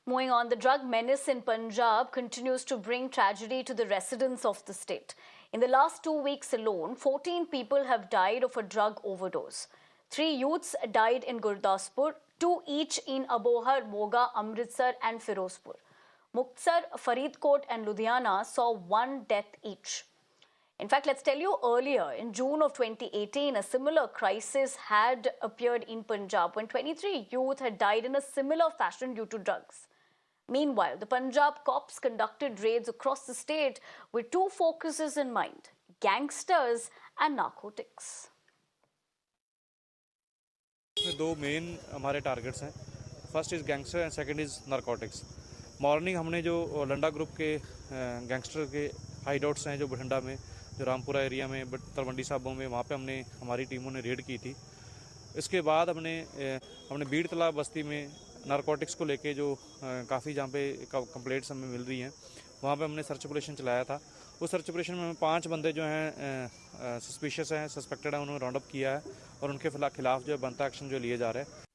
Moving on, the drug menace in Punjab continues to bring tragedy to the residents of the state. In the last 2 weeks alone, 14 people have died of a drug overdose. 3 youths died in Gurdaspur, 2 each in Abohar, Moga, Amritsar, and Firozpur. Muktsar, Faridkot, and Ludhiana saw 1 death each. In fact, let's tell you earlier, in June of 2018, a similar crisis had appeared in Punjab when 23 youth had died in a similar fashion due to drugs. Meanwhile, the Punjab cops conducted raids across the state with two focuses in mind: gangsters and narcotics. दो main हमारे targets हैं। First is gangster and second is narcotics. Morning हमने जो Landa group के gangster के हाइडआउट्स हैं जो बठिंडा में, जो रामपुरा एरिया में, तलवंडी साबों में, वहाँ पे हमने हमारी टीमों ने रेड की थी। इसके बाद हमने बीड़ तालाब बस्ती में नारकोटिक्स को लेके जो काफ़ी जहाँ पे कंप्लेंट्स हमें मिल रही हैं, वहाँ पे हमने सर्च ऑपरेशन चलाया था। उस सर्च ऑपरेशन में 5 बंदे जो हैं सस्पिशियस हैं, सस्पेक्टेड हैं, उन्होंने राउंड अप किया है और उनके खिलाफ जो है बनता एक्शन जो लिए जा रहे हैं।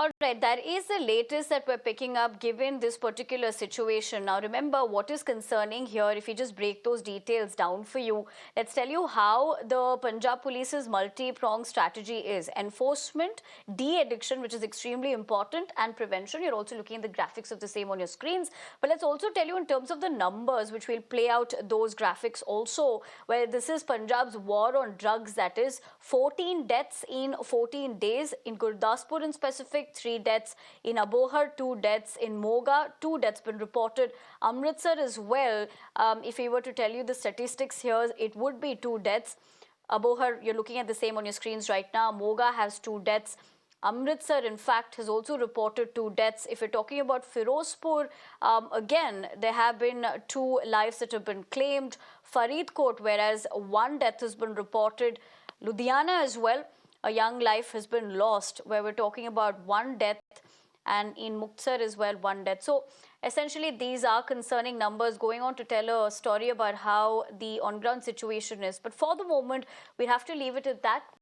All right, that is the latest that we're picking up given this particular situation. Now, remember what is concerning here. If you just break those details down for you, let's tell you how the Punjab Police's multi-pronged strategy is: enforcement, de-addiction, which is extremely important, and prevention. You're also looking at the graphics of the same on your screens. But let's also tell you in terms of the numbers, which will play out those graphics also, where this is Punjab's war on drugs, that is 14 deaths in 14 days. In Gurdaspur in specific, 3 deaths. In Abohar, 2 deaths. In Moga, 2 deaths been reported. Amritsar as well. If we were to tell you the statistics here, it would be 2 deaths. Abohar, you're looking at the same on your screens right now. Moga has 2 deaths. Amritsar, in fact, has also reported 2 deaths. If you're talking about Firozpur, again, there have been 2 lives that have been claimed. Faridkot, whereas 1 death has been reported. Ludhiana as well, a young life has been lost, where we're talking about 1 death, and in Muktsar as well, 1 death. So essentially, these are concerning numbers, going on to tell a story about how the on-ground situation is. But for the moment, we have to leave it at that.